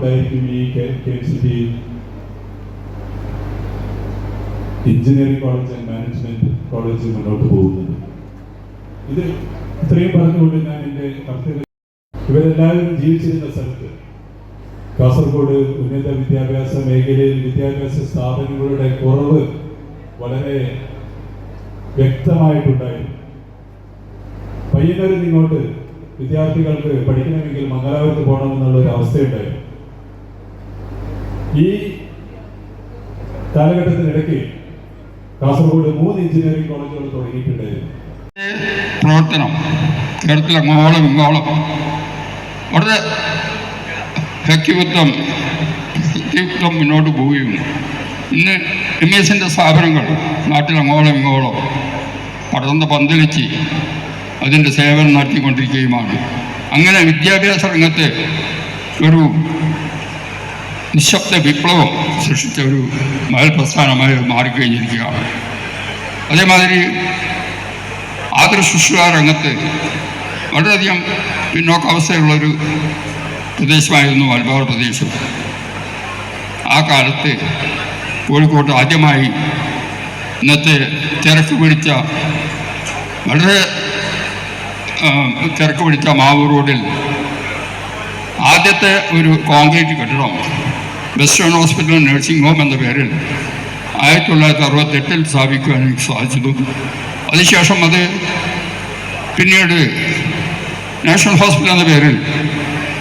കൊണ്ടായിരിക്കും ഈ KMCT engineering college and management college മുന്നോട്ട് പോകുന്നത്. ഇത് ഇത്രയും പറഞ്ഞുകൊണ്ട് ഞാൻ എൻ്റെ കർത്തവ്യം, ഇവരെല്ലാവരും ജീവിച്ചിരുന്ന സ്ഥലത്ത് കാസർഗോഡ് ഉന്നത വിദ്യാഭ്യാസ മേഖലയിൽ വിദ്യാഭ്യാസ സ്ഥാപനങ്ങളുടെ കുറവ് വളരെ വ്യക്തമായിട്ടുണ്ടായിരുന്നു. പയ്യന്നൂരിൽ ഇങ്ങോട്ട് വിദ്യാർത്ഥികൾക്ക് പഠിക്കണമെങ്കിൽ മംഗലാപുരത്ത് പോകണമെന്നുള്ളൊരു അവസ്ഥയുണ്ടായിരുന്നു. ഈ കാലഘട്ടത്തിനിടയ്ക്ക് കാസർഗോഡ് 3 എഞ്ചിനീയറിംഗ് കോളേജുകൾ തുടങ്ങിയിട്ടുണ്ടായിരുന്നു. പ്രവർത്തനം കേരളത്തിൽ അങ്ങോളം ഇങ്ങോളം വളരെ വ്യക്തിത്വം മുന്നോട്ട് പോവുകയും ഇന്ന് MESന്റെ സ്ഥാപനങ്ങൾ നാട്ടിൽ അങ്ങോളം ഇങ്ങോളം പടർന്ന് പന്തലിച്ച് അതിൻ്റെ സേവനം നടത്തിക്കൊണ്ടിരിക്കുകയുമാണ്. അങ്ങനെ വിദ്യാഭ്യാസ രംഗത്ത് ഒരു നിശബ്ദ വിപ്ലവം സൃഷ്ടിച്ച ഒരു മഹൽ പ്രസ്ഥാനമായി മാറിക്കഴിഞ്ഞിരിക്കുകയാണ്. അതേമാതിരി ആതുരശുശ്രൂഷ രംഗത്ത് വളരെയധികം പിന്നോക്കാവസ്ഥയുള്ളൊരു പ്രദേശമായിരുന്നു മലബാർ പ്രദേശം. ആ കാലത്ത് കോഴിക്കോട്ട് ആദ്യമായി ഇന്നത്തെ തിരക്ക് പിടിച്ച വളരെ തിരക്ക് പിടിച്ച മാവൂർ റോഡിൽ ആദ്യത്തെ ഒരു കോൺക്രീറ്റ് കെട്ടിടം വെസ്റ്റേൺ ഹോസ്പിറ്റൽ നഴ്സിംഗ് ഹോം എന്ന പേരിൽ 1968 സ്ഥാപിക്കുവാൻ എനിക്ക് സാധിച്ചതും അതിനുശേഷം അത് പിന്നീട് നാഷണൽ ഹോസ്പിറ്റൽ എന്ന പേരിൽ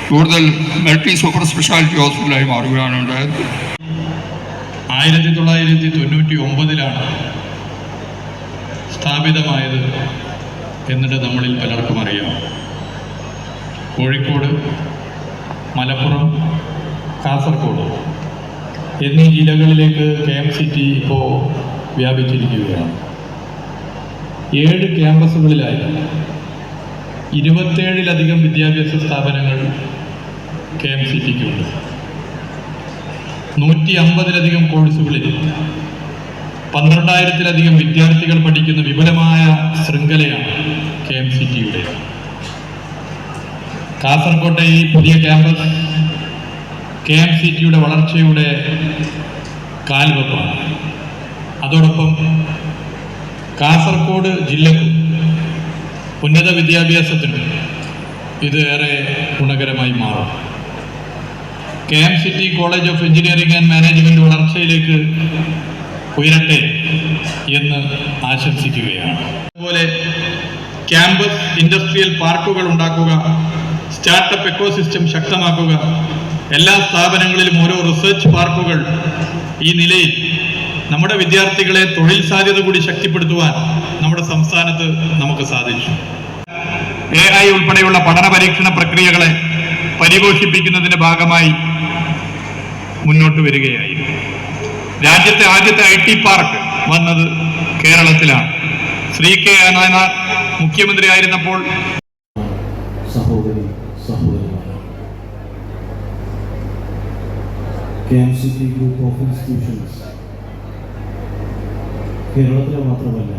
കൂടുതൽ മൾട്ടി സൂപ്പർ സ്പെഷ്യാലിറ്റി ഹോസ്പിറ്റലായി മാറുകയാണ് ഉണ്ടായത്. 1999 സ്ഥാപിതമായത് എന്നിട്ട് നമ്മളിൽ പലർക്കും അറിയാം. കോഴിക്കോട്, മലപ്പുറം, കാസർഗോഡ് എന്നീ ജില്ലകളിലേക്ക് KMCT ഇപ്പോൾ വ്യാപിച്ചിരിക്കുകയാണ്. 7 ക്യാമ്പസുകളിലായി 27-ലധികം വിദ്യാഭ്യാസ സ്ഥാപനങ്ങൾ KMCTക്കുണ്ട്. 150-ലധികം കോഴ്സുകളിൽ 12,000-ലധികം വിദ്യാർത്ഥികൾ പഠിക്കുന്ന വിപുലമായ ശൃംഖലയാണ് KMCTയുടെ. കാസർകോട്ടെ ഈ പുതിയ ക്യാമ്പസ് KMCTയുടെ വളർച്ചയുടെ കാൽവെപ്പാണ്. അതോടൊപ്പം കാസർഗോഡ് ജില്ലക്ക് ഉന്നത വിദ്യാഭ്യാസത്തിന് ഇത് ഏറെ ഗുണകരമായി മാറും. KMCT college of engineering and management വളർച്ചയിലേക്ക് ഉയരട്ടെ എന്ന് ആശംസിക്കുകയാണ്. അതുപോലെ ക്യാമ്പസ് ഇൻഡസ്ട്രിയൽ പാർക്കുകൾ ഉണ്ടാക്കുക, സ്റ്റാർട്ടപ്പ് എക്കോസിസ്റ്റം ശക്തമാക്കുക, എല്ലാ സ്ഥാപനങ്ങളിലും ഓരോ റിസർച്ച് പാർക്കുകൾ, ഈ നിലയിൽ നമ്മുടെ വിദ്യാർത്ഥികളെ തൊഴിൽ സാധ്യത കൂടി ശക്തിപ്പെടുത്തുവാൻ നമ്മുടെ സംസ്ഥാനത്ത് നമുക്ക് സാധിച്ചു. AI ഉൾപ്പെടെയുള്ള പഠന പരീക്ഷണ പ്രക്രിയകളെ പരിപോഷിപ്പിക്കുന്നതിന്റെ ഭാഗമായി മുന്നോട്ട് വരികയായിരുന്നു. രാജ്യത്തെ ആദ്യത്തെ IT പാർക്ക് വന്നത് കേരളത്തിലാണ്. ശ്രീ K നായനാർ മുഖ്യമന്ത്രിയായിരുന്നപ്പോൾ KMCT ഗ്രൂപ്പ് ഓഫ് ഇൻസ്റ്റിറ്റ്യൂഷൻസ് കേരളത്തിലെ മാത്രമല്ല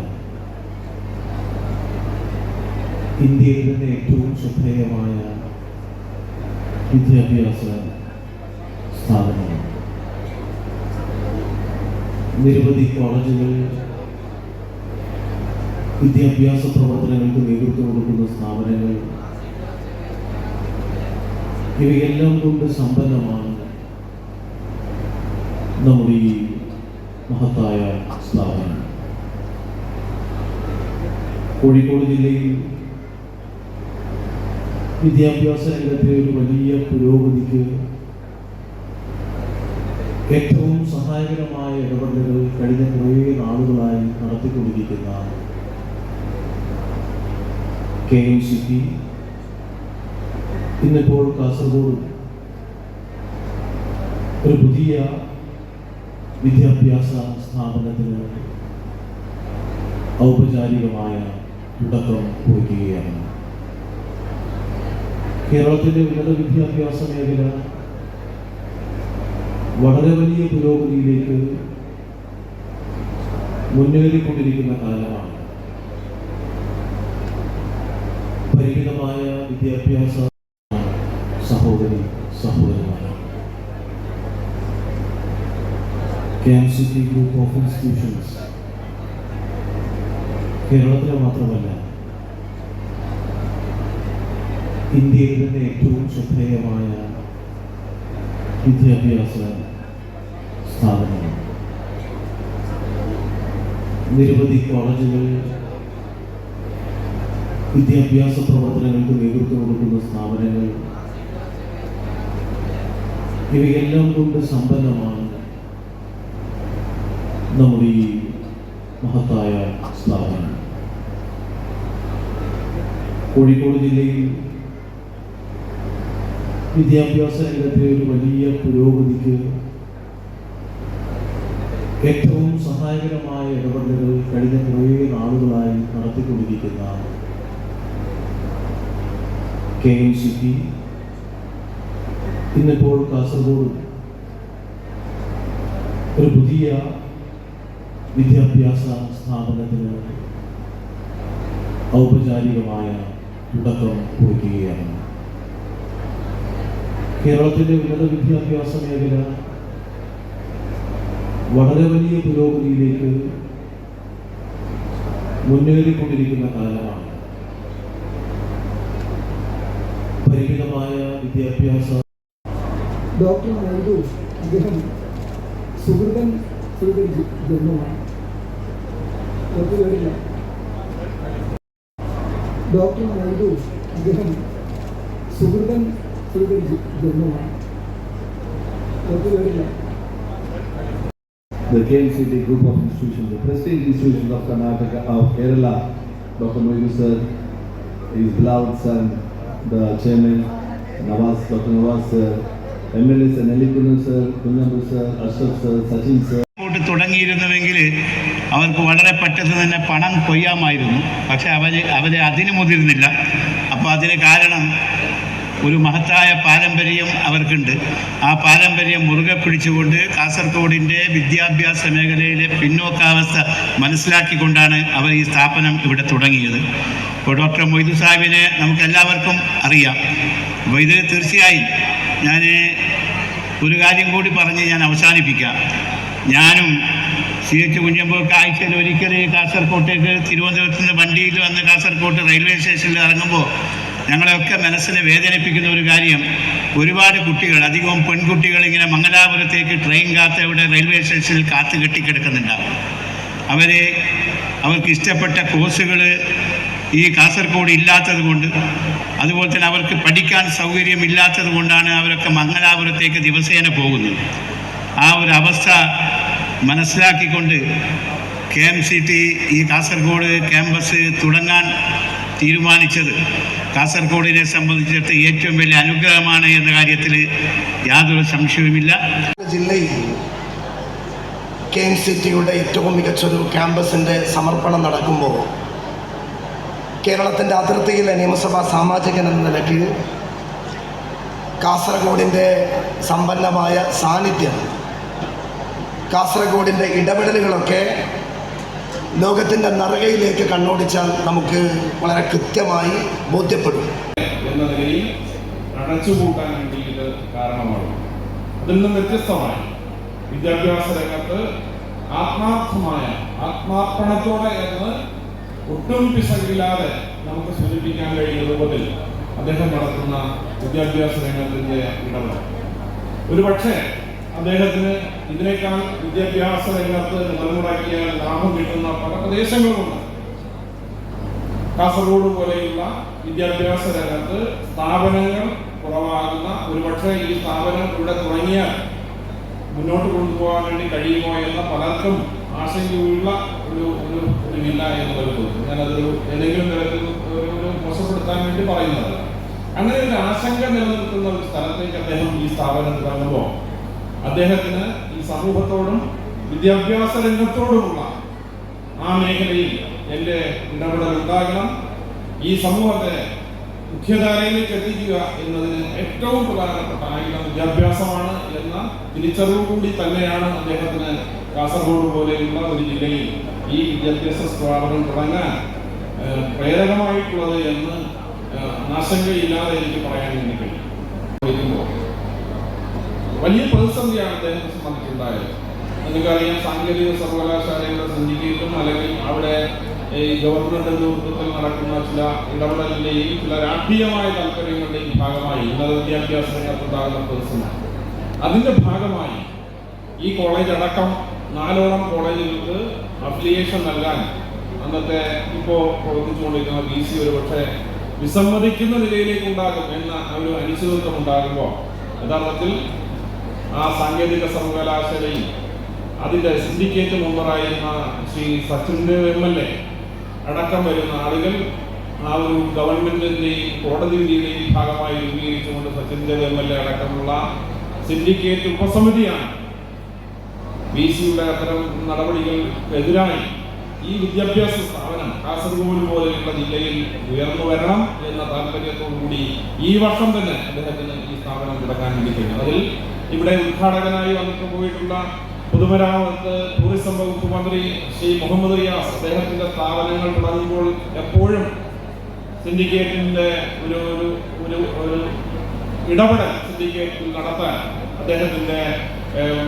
ഇന്ത്യയിൽ തന്നെ ഏറ്റവും ശ്രദ്ധേയമായ വിദ്യാഭ്യാസ സ്ഥാപനമാണ്. നിരവധി കോളേജുകൾ വിദ്യാഭ്യാസ പ്രവർത്തനങ്ങൾക്ക് നേതൃത്വം കൊടുക്കുന്ന സ്ഥാപനങ്ങൾ, ഇവയെല്ലാം കൊണ്ട് സമ്പന്നമാണ് നമ്മുടെ ഈ മഹത്തായ സ്ഥാപനം. കോഴിക്കോട് ജില്ലയിൽ വിദ്യാഭ്യാസ രംഗത്തെ ഒരു വലിയ പുരോഗതിക്ക് ഏറ്റവും സഹായകരമായ ഇടപെടലുകൾ കഴിഞ്ഞ കുറേ നാളുകളായി നടത്തിക്കൊണ്ടിരിക്കുന്ന KMCT ഇന്നിപ്പോൾ കാസർഗോഡ് ഒരു പുതിയ വിദ്യാഭ്യാസ സ്ഥാപനത്തിന് ഔപചാരികമായ തുടക്കം കുറിക്കുകയാണ്. കേരളത്തിൻ്റെ ഉന്നത വിദ്യാഭ്യാസ മേഖല വളരെ വലിയ പുരോഗതിയിലേക്ക് മുന്നേറിക്കൊണ്ടിരിക്കുന്ന കാലമാണ്. പരിമിതമായ വിദ്യാഭ്യാസ സഹോദരന്മാർ, KMCT ഗ്രൂപ്പ് ഓഫ് ഇൻസ്റ്റിറ്റ്യൂഷൻസ് കേരളത്തിലെ മാത്രമല്ല ഇന്ത്യയിൽ തന്നെ ഏറ്റവും ശ്രദ്ധേയമായ വിദ്യാഭ്യാസ സ്ഥാപനങ്ങൾ. നിരവധി കോളേജുകൾ വിദ്യാഭ്യാസ പ്രവർത്തനങ്ങൾക്ക് നേതൃത്വം കൊടുക്കുന്ന സ്ഥാപനങ്ങൾ, ഇവയെല്ലാം കൊണ്ട് സമ്പന്നമാണ് നമ്മുടെ ഈ മഹത്തായ സ്ഥാപനം. കോഴിക്കോട് ജില്ലയിൽ വിദ്യാഭ്യാസ രംഗത്തെ ഒരു വലിയ പുരോഗതിക്ക് ഏറ്റവും സഹായകരമായ ഇടപെടലുകൾ കഴിഞ്ഞ കുറേ നാളുകളായി നടത്തിക്കൊണ്ടിരിക്കുന്ന KMCT ഇന്നിപ്പോൾ കാസർഗോഡ് ഒരു പുതിയ വിദ്യാഭ്യാസ സ്ഥാപനത്തിന് ഔപചാരികമായ തുടക്കം കുറിക്കുകയാണ്. കേരളത്തിൻ്റെ ഉന്നത വിദ്യാഭ്യാസ മേഖല വളരെ വലിയ പുരോഗതിയിലേക്ക് മുന്നേറിക്കൊണ്ടിരിക്കുന്ന കാലമാണ്. പരിമിതമായ വിദ്യാഭ്യാസ ഡോക്ടർ നായിഡു അദ്ദേഹം സുഹൃതൻ ജന്മമാണ്. ഒത്തുവരില്ല. ഡോക്ടർ നായിഡു അദ്ദേഹം സുഹൃതൻ ജന്മമാണ്. ഒത്തുവരില്ല. The KMCT group of institutions, the prestige institutions of Karnataka, of Kerala, Dr. Moidu sir, his beloved son, the chairman, Nawaz, Dr. Nawaz sir, MLAs and Nelikunu sir, Kunjambu sir, Ashraf sir, Sachin sir. തുടങ്ങിയിരുന്നുവെങ്കിൽ അവർക്ക് വളരെ പെട്ടെന്ന് തന്നെ പണം കൊയ്യാമായിരുന്നു. പക്ഷെ അവർ അതിന് മുതിർന്നില്ല. അപ്പോൾ അതിന് കാരണം ഒരു മഹത്തായ പാരമ്പര്യം അവർക്കുണ്ട്. ആ പാരമ്പര്യം മുറുകെ പിടിച്ചുകൊണ്ട് കാസർഗോഡിൻ്റെ വിദ്യാഭ്യാസ മേഖലയിലെ പിന്നോക്കാവസ്ഥ മനസ്സിലാക്കിക്കൊണ്ടാണ് അവർ ഈ സ്ഥാപനം ഇവിടെ തുടങ്ങിയത്. ഇപ്പോൾ ഡോക്ടർ മൊയ്തു സാഹിബിനെ നമുക്ക് എല്ലാവർക്കും അറിയാം. അപ്പോൾ ഇത് തീർച്ചയായും ഞാൻ ഒരു കാര്യം കൂടി പറഞ്ഞ് ഞാൻ അവസാനിപ്പിക്കാം. ഞാനും CH കുഞ്ഞമ്പൊക്കെ ആഴ്ചയിൽ ഒരിക്കൽ കാസർകോട്ടേക്ക് തിരുവനന്തപുരത്ത് നിന്ന് വണ്ടിയിൽ വന്ന് കാസർകോട്ട് റെയിൽവേ സ്റ്റേഷനിൽ ഇറങ്ങുമ്പോൾ ഞങ്ങളെയൊക്കെ മനസ്സിനെ വേദനിപ്പിക്കുന്ന ഒരു കാര്യം, ഒരുപാട് കുട്ടികൾ, അധികവും പെൺകുട്ടികൾ ഇങ്ങനെ മംഗലാപുരത്തേക്ക് ട്രെയിൻ കാത്ത് ഇവിടെ റെയിൽവേ സ്റ്റേഷനിൽ കാത്തു കെട്ടിക്കിടക്കുന്നുണ്ടാവും. അവർക്ക് ഇഷ്ടപ്പെട്ട കോഴ്സുകൾ ഈ കാസർഗോഡ് ഇല്ലാത്തത് കൊണ്ട്, അതുപോലെ തന്നെ അവർക്ക് പഠിക്കാൻ സൗകര്യമില്ലാത്തത് കൊണ്ടാണ് അവരൊക്കെ മംഗലാപുരത്തേക്ക് ദിവസേന പോകുന്നത്. ആ ഒരു അവസ്ഥ മനസ്സിലാക്കിക്കൊണ്ട് KMCT ഈ കാസർഗോഡ് ക്യാമ്പസ് തുടങ്ങാൻ തീരുമാനിച്ചത് കാസർഗോഡിനെ സംബന്ധിച്ചിടത്ത് ഏറ്റവും വലിയ അനുഗ്രഹമാണ് എന്ന കാര്യത്തിൽ യാതൊരു സംശയവുമില്ല. ജില്ലയിൽ KMCTയുടെ ഏറ്റവും മികച്ചൊരു ക്യാമ്പസിൻ്റെ സമർപ്പണം നടക്കുമ്പോൾ കേരളത്തിൻ്റെ അതിർത്തിയിലെ നിയമസഭാ സാമാജികൻ എന്ന നിലയ്ക്ക് കാസർഗോഡിൻ്റെ സമ്പന്നമായ സാന്നിധ്യം, കാസർഗോഡിൻ്റെ ഇടപെടലുകളൊക്കെ ലോകത്തിൻ്റെ നറുകയിലേക്ക് കണ്ണോടിച്ചാൽ നമുക്ക് വളരെ കൃത്യമായി ബോധ്യപ്പെടും. എന്ന നിലയിൽ അടച്ചുപൂട്ടാൻ വേണ്ടി ഇത് കാരണമാണ്. അതിൽ നിന്നും വ്യത്യസ്തമായി വിദ്യാഭ്യാസ രംഗത്ത് ആത്മാർപ്പണത്തോടെ എന്ന് ഒട്ടും പിശകില്ലാതെ നമുക്ക് സൂചിപ്പിക്കാൻ കഴിയുന്ന രൂപത്തിൽ അദ്ദേഹം നടത്തുന്ന വിദ്യാഭ്യാസ രംഗത്തിൻ്റെ ഇടപെടൽ ഒരുപക്ഷെ അദ്ദേഹത്തിന് ഇതിനേക്കാൾ വിദ്യാഭ്യാസ രംഗത്ത് നിലമുടക്കിയ ലാഭം കിട്ടുന്ന പല പ്രദേശങ്ങളുമുണ്ട്. കാസർഗോഡ് പോലെയുള്ള വിദ്യാഭ്യാസ രംഗത്ത് സ്ഥാപനങ്ങൾ കുറവാകുന്ന, ഒരുപക്ഷെ ഈ സ്ഥാപനം ഇവിടെ തുടങ്ങിയാൽ മുന്നോട്ട് കൊണ്ടുപോകാൻ വേണ്ടി കഴിയുമോ എന്ന പലർക്കും ആശങ്കയുള്ള ഒരു എന്നുള്ളത് തോന്നുന്നു. ഞാനതൊരു ഏതെങ്കിലും തരത്തിൽ ഒരു മോശപ്പെടുത്താൻ വേണ്ടി പറയുന്നത്. അങ്ങനെ ഒരു ആശങ്ക നിലനിൽക്കുന്ന ഒരു സ്ഥലത്തേക്ക് അദ്ദേഹം ഈ സ്ഥാപനം തുടങ്ങുമ്പോൾ അദ്ദേഹത്തിന് ഈ സമൂഹത്തോടും വിദ്യാഭ്യാസ രംഗത്തോടുമുള്ള ആ മേഖലയിൽ എൻ്റെ ഇടപെടൽ ഉണ്ടാകണം. ഈ സമൂഹത്തെ മുഖ്യധാരയിലേക്ക് എത്തിക്കുക എന്നതിന് ഏറ്റവും പ്രധാനപ്പെട്ട ആയുധം വിദ്യാഭ്യാസമാണ് എന്ന തിരിച്ചറിവ് കൂടി തന്നെയാണ് അദ്ദേഹത്തിന് കാസർഗോഡ് പോലെയുള്ള ഒരു ജില്ലയിൽ ഈ വിദ്യാഭ്യാസ സ്ഥാപനം തുടങ്ങാൻ പ്രേരകമായിട്ടുള്ളത് എന്ന് ആശങ്കയില്ലാതെ എനിക്ക് പറയാൻ വേണ്ടി കഴിയും. വലിയ പ്രതിസന്ധിയാണ് അദ്ദേഹത്തെ സംബന്ധിച്ചുണ്ടായത്. നിങ്ങൾക്കറിയാം സാങ്കേതിക സർവകലാശാലയുടെ സിൻഡിക്കേറ്റും അല്ലെങ്കിൽ അവിടെ ഈ ഗവൺമെന്റ് നേതൃത്വത്തിൽ നടക്കുന്ന ചില ഇടപെടലിൻ്റെയും ചില രാഷ്ട്രീയമായ താല്പര്യങ്ങളുടെയും ഭാഗമായി ഉന്നത വിദ്യാഭ്യാസ രംഗത്തുണ്ടാകുന്ന പ്രതിസന്ധി. അതിൻ്റെ ഭാഗമായി ഈ കോളേജ് അടക്കം 4ഓളം കോളേജുകൾക്ക് അഫിലിയേഷൻ നൽകാൻ അന്നത്തെ ഇപ്പോൾ പ്രവർത്തിച്ചുകൊണ്ടിരിക്കുന്ന BC ഒരു പക്ഷേ വിസമ്മതിക്കുന്ന നിലയിലേക്ക് ഉണ്ടാകും എന്ന ഒരു അനിശ്ചിതത്വം ഉണ്ടാകുമ്പോൾ യഥാർത്ഥത്തിൽ ആ സാങ്കേതിക സർവകലാശാലയിൽ അതിൻ്റെ സിൻഡിക്കേറ്റ് മെമ്പറായിരുന്ന ശ്രീ സച്ചിൻദേവ് MLA അടക്കം വരുന്ന ആളുകൾ ആ ഒരു ഗവൺമെന്റിന്റെയും കോടതി വിധിയുടെയും ഭാഗമായി രൂപീകരിച്ചുകൊണ്ട് സച്ചിൻദേവ് MLA അടക്കമുള്ള സിൻഡിക്കേറ്റ് ഉപസമിതിയാണ് BCയുടെ അത്തരം നടപടികൾക്കെതിരായി ഈ വിദ്യാഭ്യാസ സ്ഥാപനം കാസർഗോഡ് പോലെയുള്ള ജില്ലയിൽ ഉയർന്നു വരണം എന്ന താല്പര്യത്തോടുകൂടി ഈ വർഷം തന്നെ അദ്ദേഹത്തിന് ഈ സ്ഥാപനം തുടങ്ങാൻ വേണ്ടി കഴിഞ്ഞു. അതിൽ ഇവിടെ ഉദ്ഘാടകനായി വന്നിട്ട് പോയിട്ടുള്ള പൊതുമരാമത്ത് ടൂറിസം വകുപ്പ് മന്ത്രി ശ്രീ മുഹമ്മദ് റിയാസ് അദ്ദേഹത്തിന്റെ സ്ഥാപനങ്ങൾ തുടങ്ങുമ്പോൾ എപ്പോഴും സിൻഡിക്കേറ്റിന്റെ ഒരു ഇടപെടൽ സിൻഡിക്കേറ്റിൽ നടത്താൻ അദ്ദേഹത്തിന്റെ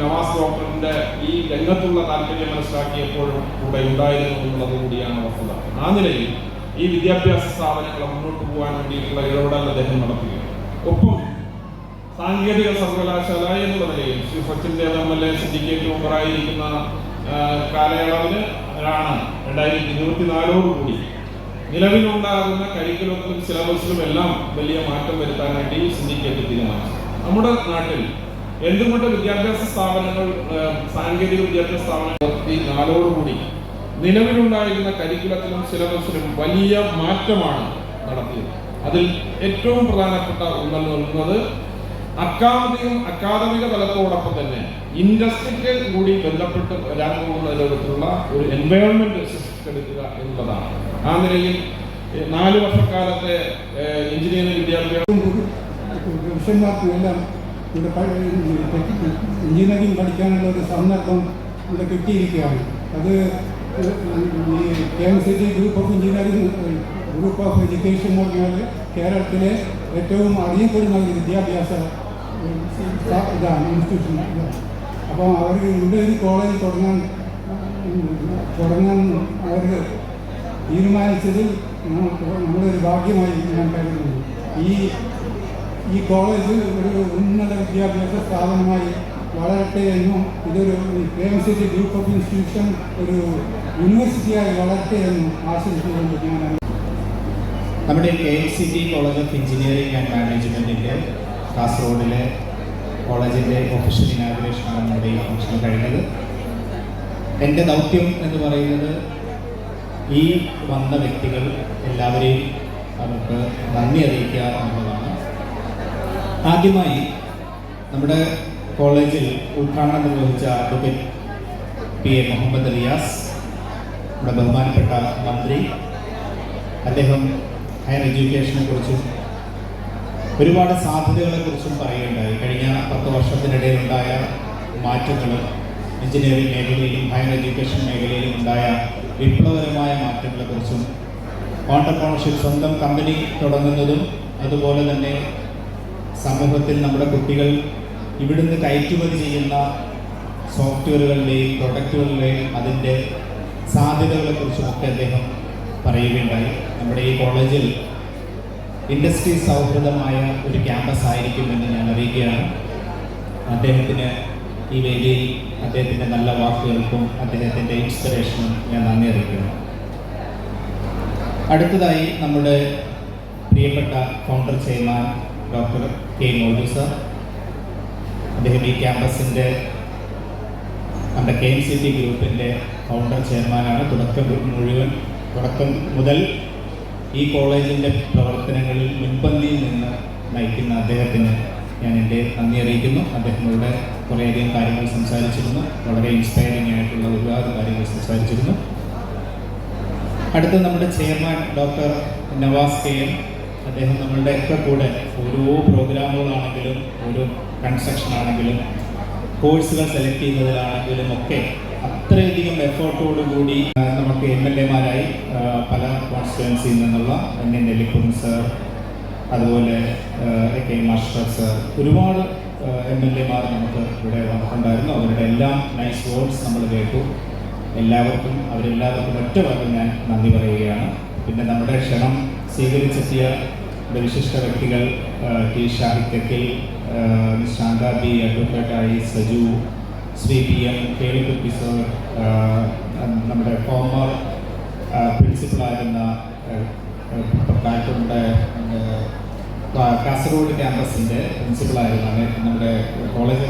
നവാസ് ഡോക്ടറിന്റെ ഈ രംഗത്തുള്ള താല്പര്യം മനസ്സിലാക്കിയപ്പോഴും കൂടെ ഉണ്ടായിരുന്നു എന്നുള്ളത് കൂടിയാണ് വസ്തുത. ആ നിലയിൽ ഈ വിദ്യാഭ്യാസ സ്ഥാപനങ്ങളെ മുന്നോട്ട് പോകാൻ വേണ്ടിയിട്ടുള്ള ഇടപെടൽ അദ്ദേഹം നടത്തുകയാണ്. ഒപ്പം സാങ്കേതിക സർവകലാശാല എന്നുള്ള നിലയിൽ ശ്രീ സച്ചിൻദേവ് MLA സിൻഡിക്കേറ്റ് മെമ്പറായിരിക്കുന്ന കാലയളവിന് ആണ് 2024 നിലവിലുണ്ടാകുന്ന കരിക്കുലത്തിലും സിലബസിലും എല്ലാം വലിയ മാറ്റം വരുത്താൻ വേണ്ടി സിൻഡിക്കേറ്റ് തീരുമാനിച്ചു. നമ്മുടെ നാട്ടിൽ എന്തുകൊണ്ട് വിദ്യാഭ്യാസ സ്ഥാപനങ്ങൾ സാങ്കേതിക വിദ്യാഭ്യാസ സ്ഥാപനങ്ങൾ 4 നിലവിലുണ്ടായിരുന്ന കരിക്കുലത്തിലും സിലബസിലും വലിയ മാറ്റമാണ് നടത്തിയത്. അതിൽ ഏറ്റവും പ്രധാനപ്പെട്ട ഒന്നെന്ന് പറയുന്നത് അക്കാദമിക തലത്തോടൊപ്പം തന്നെ ഇൻഡസ്ട്രിക്ക് കൂടി ബന്ധപ്പെട്ട് വരാൻ പോകുന്ന തരത്തിലുള്ള ഒരു എൻവയോൺമെന്റ് സൃഷ്ടിച്ചെടുക്കുക എന്നുള്ളതാണ്. ആ നിലയിൽ 4 വർഷക്കാലത്തെ എഞ്ചിനീയറിംഗ് വിദ്യാഭ്യാസം പുരുഷന്മാർക്കുമെല്ലാം ഇവിടെ എഞ്ചിനീയറിംഗ് പഠിക്കാനുള്ള ഒരു സന്ദർഭം ഇവിടെ കിട്ടിയിരിക്കുകയാണ്. അത് KMCT group of engineering group of education എന്ന് പറഞ്ഞാൽ കേരളത്തിലെ ഏറ്റവും അറിയപ്പെടുന്ന ഒരു വിദ്യാഭ്യാസ ഇതാണ്, ഇൻസ്റ്റിറ്റ്യൂഷൻ. അപ്പോൾ അവർ ഇവിടെ ഒരു കോളേജ് തുടങ്ങാൻ അവർ തീരുമാനിച്ചതിൽ നമ്മുടെ ഒരു ഭാഗ്യമായി ഞാൻ കരുതുന്നു. ഈ കോളേജ് ഒരു ഉന്നത വിദ്യാഭ്യാസ സ്ഥാപനമായി വളരട്ടെ എന്നും ഇതൊരു KMCT ഗ്രൂപ്പ് ഓഫ് ഇൻസ്റ്റിറ്റ്യൂഷൻ ഒരു യൂണിവേഴ്സിറ്റിയായി വളരട്ടെ എന്നും ആശംസിച്ചുകൊണ്ട് ഞാൻ നമ്മുടെ KMCT college of engineering and മാനേജ്മെൻറ്റിൻ്റെ കാസർഗോഡിലെ കോളേജിൻ്റെ ഒഫീഷ്യൽ ഇനാഗുറേഷനാണ് നമ്മുടെ ഈ ഫംഗ്ഷൻ കഴിഞ്ഞത്. എൻ്റെ ദൗത്യം എന്ന് പറയുന്നത് ഈ വന്ന വ്യക്തികൾ എല്ലാവരെയും അവർക്ക് നന്ദി അറിയിക്കുക എന്നുള്ളതാണ്. ആദ്യമായി നമ്മുടെ കോളേജിൽ ഉദ്ഘാടനം നിർവഹിച്ച അഡ്വക്കേറ്റ് PA മുഹമ്മദ് റിയാസ്, നമ്മുടെ ബഹുമാനപ്പെട്ട മന്ത്രി, അദ്ദേഹം ഹയർ എഡ്യൂക്കേഷനെ കുറിച്ചും ഒരുപാട് സാധ്യതകളെക്കുറിച്ചും പറയുകയുണ്ടായി. കഴിഞ്ഞ 10 വർഷത്തിനിടയിലുണ്ടായ മാറ്റങ്ങൾ എഞ്ചിനീയറിംഗ് മേഖലയിലും ഹയർ എഡ്യൂക്കേഷൻ മേഖലയിലും ഉണ്ടായ വിപ്ലവകരമായ മാറ്റങ്ങളെക്കുറിച്ചും ഓൺടർപ്രണർഷിപ്പ്, സ്വന്തം കമ്പനി തുടങ്ങുന്നതും അതുപോലെ തന്നെ സമൂഹത്തിൽ നമ്മുടെ കുട്ടികൾ ഇവിടുന്ന് കയറ്റുമതി ചെയ്യുന്ന സോഫ്റ്റ്വെയറുകളുടെയും പ്രൊഡക്റ്റുകളുടെയും അതിൻ്റെ സാധ്യതകളെക്കുറിച്ചുമൊക്കെ അദ്ദേഹം പറയുകയുണ്ടായി. നമ്മുടെ ഈ കോളേജിൽ ഇൻഡസ്ട്രി സൗഹൃദമായ ഒരു ക്യാമ്പസ് ആയിരിക്കുമെന്ന് ഞാൻ അറിയിക്കുകയാണ്. അദ്ദേഹത്തിന് ഈ വേദിയിൽ അദ്ദേഹത്തിൻ്റെ നല്ല വാക്കുകൾക്കും അദ്ദേഹത്തിൻ്റെ ഇൻസ്പിറേഷനും ഞാൻ നന്ദി അറിയിക്കുന്നു. അടുത്തതായി നമ്മുടെ പ്രിയപ്പെട്ട founder chairman doctor K. Moulu sir, അദ്ദേഹം ഈ ക്യാമ്പസിൻ്റെ നമ്മുടെ KMCT ഗ്രൂപ്പിൻ്റെ ഫൗണ്ടർ ചെയർമാനാണ്. തുടക്കം മുതൽ ഈ കോളേജിൻ്റെ പ്രവർത്തനങ്ങളിൽ മുൻപന്തിയിൽ നിന്ന് നയിക്കുന്ന അദ്ദേഹത്തിന് ഞാൻ എൻ്റെ നന്ദി അറിയിക്കുന്നു. അദ്ദേഹത്തിനോട് കുറേയധികം കാര്യങ്ങൾ സംസാരിച്ചിരുന്നു, വളരെ ഇൻസ്പയറിംഗ് ആയിട്ടുള്ള ഒരുപാട് കാര്യങ്ങൾ സംസാരിച്ചിരുന്നു. അടുത്ത നമ്മുടെ ചെയർമാൻ ഡോക്ടർ നവാസ് KM, അദ്ദേഹം നമ്മളുടെയൊക്കെ കൂടെ ഓരോ പ്രോഗ്രാമുകളാണെങ്കിലും ഓരോ കൺസ്ട്രക്ഷൻ ആണെങ്കിലും കോഴ്സുകൾ സെലക്ട് ചെയ്യുന്നതിലാണെങ്കിലും ഒക്കെ അത്രയധികം എഫേർട്ടോടുകൂടി നമുക്ക് MLA-മാരായി പല കോൺസ്റ്റിറ്റ്യുവൻസിയിൽ നിന്നുള്ള NN നെല്ലിക്കുന്ന് സർ, അതുപോലെ AK മാസ്റ്റർ സർ, ഒരുപാട് MLA-മാർ നമുക്ക് ഇവിടെ വന്നിട്ടുണ്ടായിരുന്നു. അവരുടെ എല്ലാം നൈസ് വേർഡ്സ് നമ്മൾ കേട്ടു. അവരെല്ലാവർക്കും ഒറ്റ വാക്കിൽ ഞാൻ നന്ദി പറയുകയാണ്. പിന്നെ നമ്മുടെ ക്ഷണം സ്വീകരിച്ചെത്തിയ വിശിഷ്ട വ്യക്തികൾ T Shahid Thekkal, miss Shanta B, അഡ്വക്കേറ്റായി സജു, ശ്രീ PM കേളുകുട്ടി സർ, നമ്മുടെ ഫോമർ പ്രിൻസിപ്പളായിരുന്ന കാസർഗോഡ് ക്യാമ്പസിൻ്റെ പ്രിൻസിപ്പളായിരുന്ന നമ്മുടെ കോളേജ്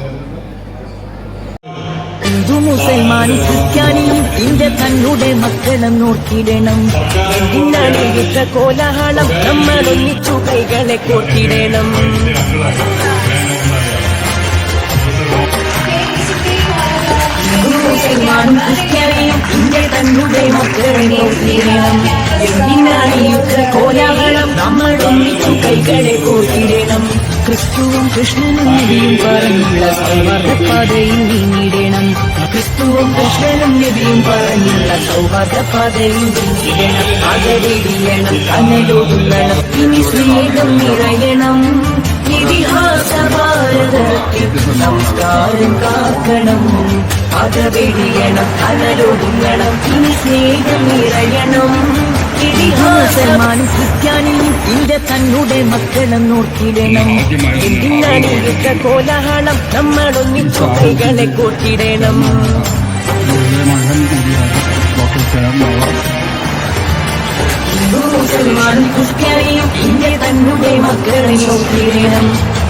ഹിന്ദു മുസൽമാനും ക്രിസ്ത്യാനിയും ഇന്ത്യ തന്നുടെ മക്കളും നോക്കിയിടണം. ഇന്നടിയുദ്ധ കോലാഹലം നമ്മൾ ഒന്നിച്ചു കൈകളെ കോർത്തിടണം. ഹിന്ദു മുസൽമാനും ക്രിസ്ത്യാനിയും ഇന്ത്യ തന്നുടെ മക്കളെ നോക്കിയിടണം. ഇന്നടിയുദ്ധ കോലാഹലം നമ്മൾ ഒന്നിച്ചു കൈകളെ കോർത്തിടണം. ക്രിസ്തുവും കൃഷ്ണനും നബിയും പറഞ്ഞുള്ള സൗഹാർദ്ദപാതയിൽ നീങ്ങിടണം. ക്രിസ്തുവും കൃഷ്ണനും നബിയും പറഞ്ഞുള്ള സൗഹാർദ്ദപാതയിൽ നീങ്ങിടണം. അകലിടിയണം, കനലൊടുങ്ങണം, ഇനി സ്നേഹം നിറയണം. ഇതിഹാസ ഭാരതത്തിൽ സംസ്കാരം കാക്കണം. അകവെടിയണം, കനലൊടുങ്ങണം, ഇനി സ്നേഹം നിറയണം. ഇതിഹാസമാനും ക്രിസ്ത്യാനിയും ഇന്ത്യ തന്നുടെ മക്കളും നോക്കിയിടണം. എന്തിനടിയുദ്ധ കോലാഹലം നമ്മൾ ഒന്നിച്ചു കൈകളെ കോർത്തിടണം. ഹിന്ദു മുസൽമാനും ക്രിസ്ത്യാനിയും ഇന്ത്യ തന്നുടെ മക്കളെ നോക്കിയിടണം.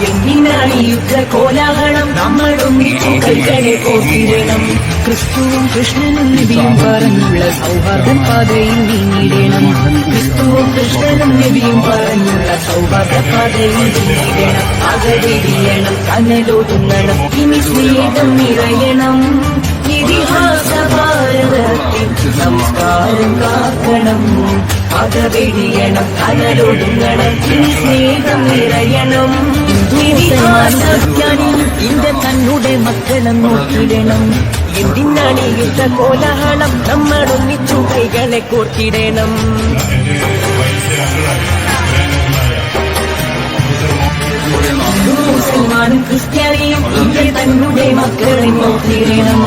എന്തിനടിയുദ്ധ കോലാഹലം നമ്മൾ ഒന്നിച്ചു കൈകളെ കോർത്തിടണം. ക്രിസ്തുവും കൃഷ്ണനും നബിയും പറഞ്ഞുള്ള സൗഹാർദ്ദപാതയിൽ നീങ്ങിടണം. ക്രിസ്തുവും കൃഷ്ണനും നബിയും പറഞ്ഞുള്ള സൗഹാർദ്ദപാതയിൽ നീങ്ങിടണം. അകലിടിയണം, കനലൊടുങ്ങണം, ഇനി സ്നേഹം നിറയണം. ഇതിഹാസ ഭാരതത്തിൽ സംസ്കാരം കാക്കണം. അകവെടിയണം, കനലൊടുങ്ങണം, ഇനി സ്നേഹം നിറയണം. ക്രിസ്ത്യാനിയും ഇന്ത്യ തന്നുടെ മക്കളും നോക്കിയിടണം. എന്തിനാണ് യുദ്ധ കോലാഹലം നമ്മൾ ഒന്നിച്ചു കൈകളെ കോർത്തിടണം. മുസൽമാനും ക്രിസ്ത്യാനിയും ഇന്ത്യ തന്നുടെ മക്കളെ നോക്കിയിടണം.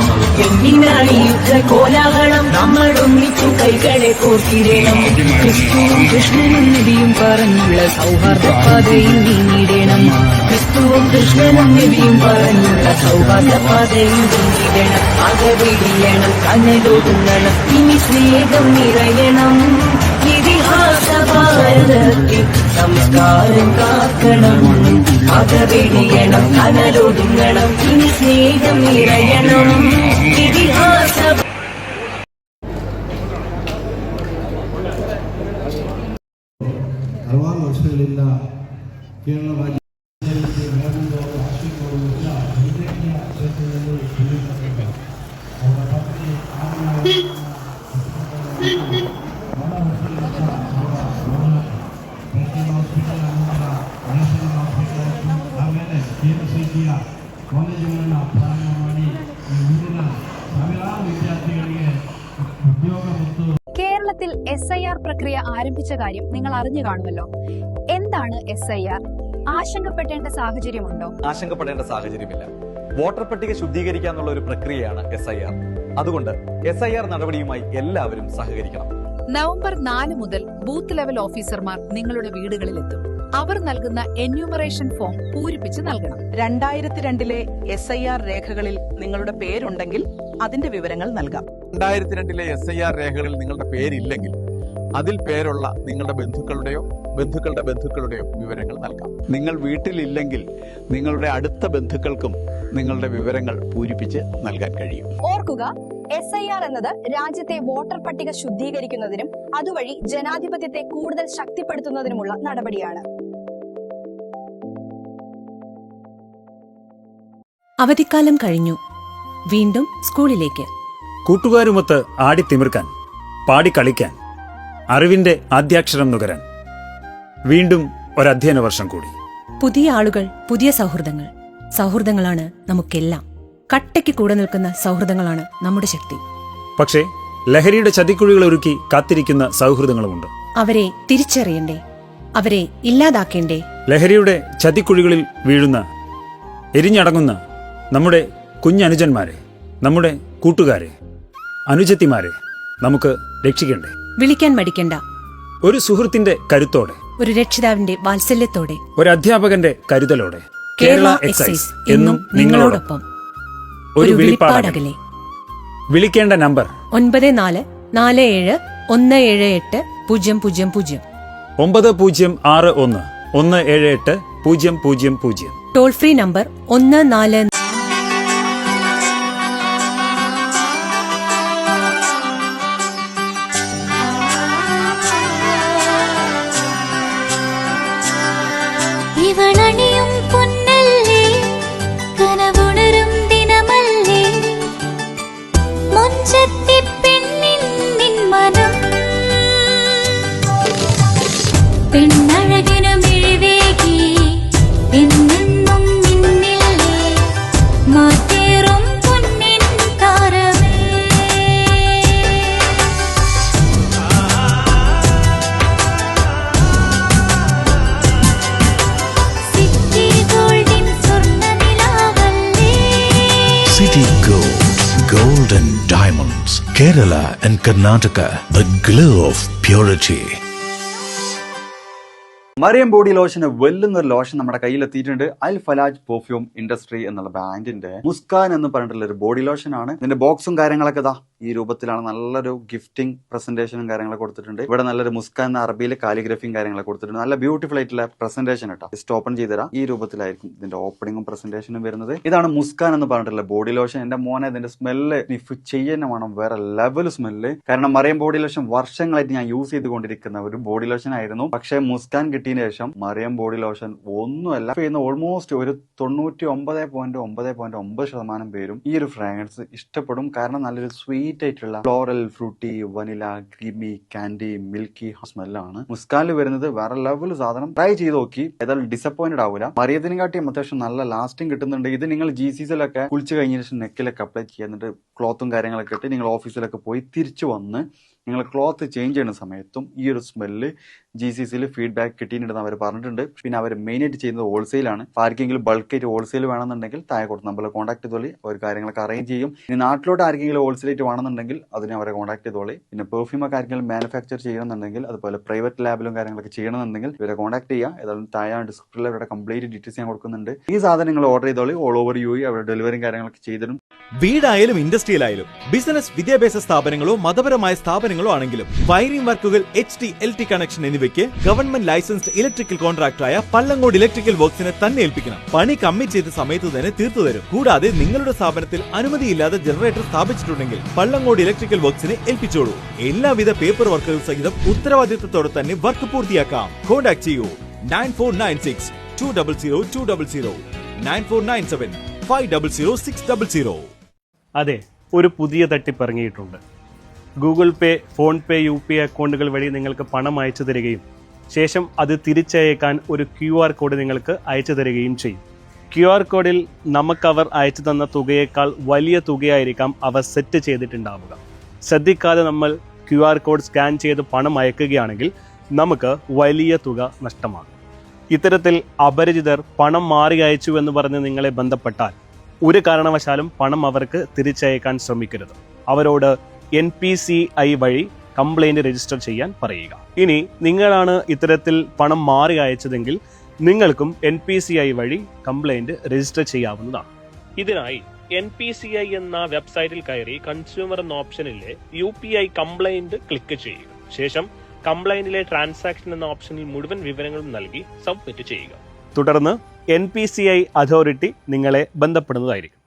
എന്തിനാണ് യുദ്ധ കോലാഹലം നമ്മൾ ഒന്നിച്ചു കൈകളെ കോർത്തിടണം. ക്രിസ്തുവും കൃഷ്ണനും നബിയും പറഞ്ഞുള്ള സൗഹാർദ്ദപാതയിൽ നീങ്ങിടണം. ക്രിസ്തുവും കൃഷ്ണനും നബിയും പറഞ്ഞുള്ള സൗഹാർദ്ദപാതയിൽ നീങ്ങിടണം. അകവെടിയണം, കനലൊടുങ്ങണം, ഇനി സ്നേഹം നിറയണം. ഇതിഹാസ ഭാരതത്തിൽ സംസ്കാരം കാക്കണം. അകവെടിയണം, കനലൊടുങ്ങണം, ഇനി സ്നേഹം നിറയണം. ഇതിഹാസ 6 ವರ್ಷಗಳಿಂದ ಕೇರಳ ರಾಜ್ಯ ಆಮೇಲೆ KMCTಯ ಕಾಲೇಜುಗಳನ್ನು ಪ್ರಾರಂಭ ಮಾಡಿ ಈ ಊರಿನ ಸಾವಿರಾರು ವಿದ್ಯಾರ್ಥಿಗಳಿಗೆ ಉದ್ಯೋಗ ಮತ್ತು കേരളത്തിൽ SIR പ്രക്രിയ ആരംഭിച്ച കാര്യം നിങ്ങൾ അറിഞ്ഞു കാണുമല്ലോ. എന്താണ് SIR? ആശങ്കപ്പെടേണ്ട സാഹചര്യമുണ്ടോ? ആശങ്കപ്പെടേണ്ട സാഹചര്യമില്ല. വോട്ടർ പട്ടിക ശുദ്ധീകരിക്കാനുള്ള ഒരു പ്രക്രിയയാണ് SIR. അതുകൊണ്ട് SIR നടപടിയുമായി എല്ലാവരും സഹകരിക്കണം. നവംബർ 4 മുതൽ ബൂത്ത് ലെവൽ ഓഫീസർമാർ നിങ്ങളുടെ വീടുകളിലെത്തും. അവർ നൽകുന്ന എന്യൂമറേഷൻ ഫോം പൂരിപ്പിച്ച് നൽകണം. 2002-ലെ SIR രേഖകളിൽ നിങ്ങളുടെ പേരുണ്ടെങ്കിൽ അതിന്റെ വിവരങ്ങൾ നൽകാം. 2002-ലെ SIR രേഖകളിൽ നിങ്ങളുടെ പേരില്ലെങ്കിൽ അതിൽ പേരുള്ള നിങ്ങളുടെ ബന്ധുക്കളുടെയോ ബന്ധുക്കളുടെയോ വിവരങ്ങൾ നൽകാം. നിങ്ങൾ വീട്ടിലില്ലെങ്കിൽ നിങ്ങളുടെ അടുത്ത ബന്ധുക്കൾക്കും നിങ്ങളുടെ വിവരങ്ങൾ പൂരിപ്പിച്ച് നൽകാൻ കഴിയും. ഓർക്കുക, SIR എന്നത് രാജ്യത്തെ വോട്ടർ പട്ടിക ശുദ്ധീകരിക്കുന്നതിനും അതുവഴി ജനാധിപത്യത്തെ കൂടുതൽ ശക്തിപ്പെടുത്തുന്നതിനുമുള്ള നടപടിയാണ്. അവധിക്കാലം കഴിഞ്ഞു. വീണ്ടും സ്കൂളിലേക്ക്. കൂട്ടുകാരുമൊത്ത് ആടിത്തിമിർക്കാൻ, പാടിക്കളിക്കാൻ, അറിവിന്റെ ആദ്യാക്ഷരം നുകരാൻ. വീണ്ടും ഒരധ്യയന വർഷം കൂടി. പുതിയ ആളുകൾ, പുതിയ സൗഹൃദങ്ങൾ. സൗഹൃദങ്ങളാണ് നമുക്കെല്ലാം. കട്ടയ്ക്ക് കൂടെ നിൽക്കുന്ന സൗഹൃദങ്ങളാണ് നമ്മുടെ ശക്തി. പക്ഷേ ലഹരിയുടെ ചതിക്കുഴികൾ ഒരുക്കി കാത്തിരിക്കുന്ന സൗഹൃദങ്ങളുമുണ്ട്. അവരെ തിരിച്ചറിയണ്ടേ? അവരെ ഇല്ലാതാക്കേണ്ടേ? ലഹരിയുടെ ചതിക്കുഴികളിൽ വീഴുന്ന എരിഞ്ഞടങ്ങുന്ന നമ്മുടെ കുഞ്ഞനുജന്മാരെ, നമ്മുടെ കൂട്ടുകാരെ, അനുജത്തിമാരെ നമുക്ക് രക്ഷിക്കണ്ടേ? വിളിക്കാൻ മടിക്കണ്ട. ഒരു സുഹൃത്തിന്റെ കരുത്തോടെ, ഒരു രക്ഷിതാവിന്റെ വാത്സല്യത്തോടെ, ഒരു അധ്യാപകന്റെ കരുതലോടെ കേരള എക്സൈസ് എന്നും നിങ്ങളോടൊപ്പം. ഒരു വിളിപ്പാടകലെ. വിളിക്കേണ്ട നമ്പർ 9447178000 9061178000. Toll free number 14. ഇവളണിയും പൊന്നല്ലേ, കനവുണരും ദിനമല്ലേ, മൊഞ്ചത്തി പെണ്ണിൻ നിൻ മനം, പെണ്ണഴകിനു മിഴിവേകി എന്നെന്നും നിന്നില്ലേ, മാറ്റേറും പൊന്നിൻ താരമേ. സിറ്റി ഗോൾഡിൻ സ്വർണ്ണനിലാവല്ലേ. City Gold, Gold and Diamonds, Kerala and Karnataka, the glow of purity. Mariam body ലോഷന് വെല്ലുന്നൊരു ലോഷൻ നമ്മുടെ കയ്യിലെത്തിയിട്ടുണ്ട്. അൽ ഫലാജ് പെർഫ്യൂം ഇൻഡസ്ട്രി എന്നുള്ള ബ്രാൻഡിന്റെ മുസ്കാൻ എന്ന് പറഞ്ഞിട്ടുള്ള ഒരു ബോഡി ലോഷൻ ആണ്. ഇതിന്റെ ബോക്സും കാര്യങ്ങളൊക്കെ ഇതാ ഈ രൂപത്തിലാണ്. നല്ലൊരു ഗിഫ്റ്റിംഗ് പ്രസന്റേഷനും കാര്യങ്ങളൊക്കെ കൊടുത്തിട്ടുണ്ട്. ഇവിടെ നല്ലൊരു മുസ്കാൻ എന്ന അറബിയിൽ കാലിഗ്രഫിയും കാര്യങ്ങളൊക്കെ കൊടുത്തിട്ടുണ്ട്. നല്ല ബ്യൂട്ടിഫുൾ ആയിട്ടുള്ള പ്രസന്റേഷൻ കേട്ടോ. ജസ്റ്റ് ഓപ്പൺ ചെയ്തുതരാം. ഈ രൂപത്തിലായിരിക്കും ഇതിന്റെ ഓപ്പണിങ്ങും പ്രസന്റേഷനും വരുന്നത്. ഇതാണ് മുസ്കാൻ എന്ന് പറഞ്ഞിട്ടുള്ള ബോഡി ലോഷൻ. എന്റെ മോനെ ഇതിന്റെ സ്മെല്ല് സ്നിഫ് ചെയ്യുന്ന വേണം, വേറെ ലെവൽ സ്മെല്ല്. കാരണം മറിയം ബോഡി ലോഷൻ വർഷങ്ങളായിട്ട് ഞാൻ യൂസ് ചെയ്തുകൊണ്ടിരിക്കുന്ന ഒരു ബോഡി ലോഷൻ ആയിരുന്നു. പക്ഷേ മുസ്കാൻ കിട്ടിയതിന് ശേഷം മറിയം ബോഡി ലോഷൻ ഒന്നുമല്ല ചെയ്യുന്ന ഓൾമോസ്റ്റ് ഒരു 99.9% പേരും ഈ ഒരു ഫ്രാഗ്രൻസ് ഇഷ്ടപ്പെടും. കാരണം നല്ലൊരു സ്വീറ്റ് ആയിട്ടുള്ള floral, fruity, vanilla, creamy, candy, milky സ്മെല്ലാണ് മുസ്കാനിൽ വരുന്നത്. വേറെ ലെവൽ സാധനം. ട്രൈ ചെയ്ത് നോക്കി, ഏതായാലും ഡിസപ്പോയിന്റഡ് ആവില്ല. മറിയത്തിനെ കാട്ടിയും അത്യാവശ്യം നല്ല ലാസ്റ്റിംഗ് കിട്ടുന്നുണ്ട്. ഇത് നിങ്ങൾ GCCയിലൊക്കെ കുളിച്ച് കഴിഞ്ഞ ശേഷം നെക്കിലൊക്കെ അപ്ലൈ ചെയ്യുന്നുണ്ട്. ക്ലോത്തും കാര്യങ്ങളൊക്കെ ഇട്ട് നിങ്ങൾ ഓഫീസിലൊക്കെ പോയി തിരിച്ചു വന്ന് നിങ്ങൾ ക്ലോത്ത് ചേഞ്ച് ചെയ്യുന്ന സമയത്തും ഈ ഒരു സ്മെല്ല് GCCയിൽ ഫീഡ്ബാക്ക് കിട്ടിയിട്ടുണ്ടെന്ന് അവർ പറഞ്ഞിട്ടുണ്ട്. പിന്നെ അവർ മെയിനായിട്ട് ചെയ്യുന്നത് ഹോൾസെയിലാണ്. ആർക്കെങ്കിലും ബൾക്കായിട്ട് ഹോൾസെയിൽ വേണമെന്നുണ്ടെങ്കിൽ താഴെ കൊടുത്ത് നമ്മൾ കോൺടാക്ട് ചെയ്തോളി. അവർ കാര്യങ്ങളൊക്കെ അറേഞ്ച് ചെയ്യും. ഇനി നാട്ടിലോട്ട് ആർക്കെങ്കിലും ഹോൾസെയിലായിട്ട് വേണമെന്നുണ്ടെങ്കിൽ അതിനെ അവരെ കോൺടാക്ട് ചെയ്തോളി. പിന്നെ പെർഫ്യൂമൊക്കെ ആർക്കെങ്കിലും മാനുഫാക്ചർ ചെയ്യണമെന്നുണ്ടെങ്കിൽ, അതുപോലെ പ്രൈവറ്റ് ലാബിലും കാര്യങ്ങളൊക്കെ ചെയ്യണമെന്നുണ്ടെങ്കിൽ ഇവരെ കോൺടാക്ട് ചെയ്യുക. ഏതായാലും താഴെ ഡിസ്ക്രിപ്ഷനിൽ അവരുടെ കംപ്ലീറ്റ് ഡീറ്റെയിൽസ് ഞാൻ കൊടുക്കുന്നുണ്ട്. ഈ സാധനം നിങ്ങൾ ഓർഡർ ചെയ്തോളി. ഓൾ ഓവർ UAE അവരുടെ ഡെലിവറിയും കാര്യങ്ങളൊക്കെ ചെയ്തിടും. വീടായാലും ഇൻഡസ്ട്രിയിലായാലും ബിസിനസ്, വിദ്യാഭ്യാസ സ്ഥാപനങ്ങളോ മതപരമായ സ്ഥാപനങ്ങളോ ആണെങ്കിലും വയറിംഗ് വർക്കുകൾ, HT, LT കണക്ഷൻ എന്നിവയ്ക്ക് ഗവൺമെന്റ് ലൈസൻസ്ഡ് ഇലക്ട്രിക്കൽ കോൺട്രാക്ടറായ പള്ളങ്കോട് ഇലക്ട്രിക്കൽ വർക്സിനെ തന്നെ ഏൽപ്പിക്കണം. പണി കമ്മിറ്റ് ചെയ്ത സമയത്ത് തന്നെ തീർത്തു തരും. കൂടാതെ നിങ്ങളുടെ സ്ഥാപനത്തിൽ അനുമതിയില്ലാതെ ജനറേറ്റർ സ്ഥാപിച്ചിട്ടുണ്ടെങ്കിൽ പള്ളങ്കോട് ഇലക്ട്രിക്കൽ വർക്സിനെ ഏൽപ്പിച്ചോളൂ. എല്ലാവിധ പേപ്പർ വർക്കുകൾ സഹിതം ഉത്തരവാദിത്തത്തോടെ തന്നെ വർക്ക് പൂർത്തിയാക്കാം. കോൺടാക്ട് ചെയ്യൂ 9496 200 200 9497 500 600. അതെ, ഒരു പുതിയ തട്ടിപ്പ് ഇറങ്ങിയിട്ടുണ്ട്. ഗൂഗിൾ പേ, ഫോൺ പേ, UPI അക്കൗണ്ടുകൾ വഴി നിങ്ങൾക്ക് പണം അയച്ചു തരികയും ശേഷം അത് തിരിച്ചയക്കാൻ ഒരു QR കോഡ് നിങ്ങൾക്ക് അയച്ചു തരികയും ചെയ്യും. QR കോഡിൽ നമുക്കവർ അയച്ചു തന്ന തുകയേക്കാൾ വലിയ തുകയായിരിക്കാം അവർ സെറ്റ് ചെയ്തിട്ടുണ്ടാവുക. ശ്രദ്ധിക്കാതെ നമ്മൾ QR കോഡ് സ്കാൻ ചെയ്ത് പണം അയക്കുകയാണെങ്കിൽ നമുക്ക് വലിയ തുക നഷ്ടമാകും. ഇത്തരത്തിൽ അപരിചിതർ പണം മാറി അയച്ചു എന്ന് പറഞ്ഞ് നിങ്ങളെ ബന്ധപ്പെട്ടാൽ ഒരു കാരണവശാലും പണം അവർക്ക് തിരിച്ചയക്കാൻ ശ്രമിക്കരുത്. അവരോട് NPCI വഴി കംപ്ലൈന്റ് രജിസ്റ്റർ ചെയ്യാൻ പറയുക. ഇനി നിങ്ങളാണ് ഇത്തരത്തിൽ പണം മാറി അയച്ചതെങ്കിൽ നിങ്ങൾക്കും NPCI വഴി കംപ്ലൈന്റ് രജിസ്റ്റർ ചെയ്യാവുന്നതാണ്. ഇതിനായി NPCI എന്ന വെബ്സൈറ്റിൽ കയറി കൺസ്യൂമർ എന്ന ഓപ്ഷനിലെ UPI കംപ്ലൈന്റ് ക്ലിക്ക് ചെയ്യുക. ശേഷം കംപ്ലൈന്റിലെ ട്രാൻസാക്ഷൻ എന്ന ഓപ്ഷനിൽ മുഴുവൻ വിവരങ്ങളും നൽകി സബ്മിറ്റ് ചെയ്യുക. തുടർന്ന് NPCI അതോറിറ്റി നിങ്ങളെ ബന്ധപ്പെടുന്നതായിരിക്കും.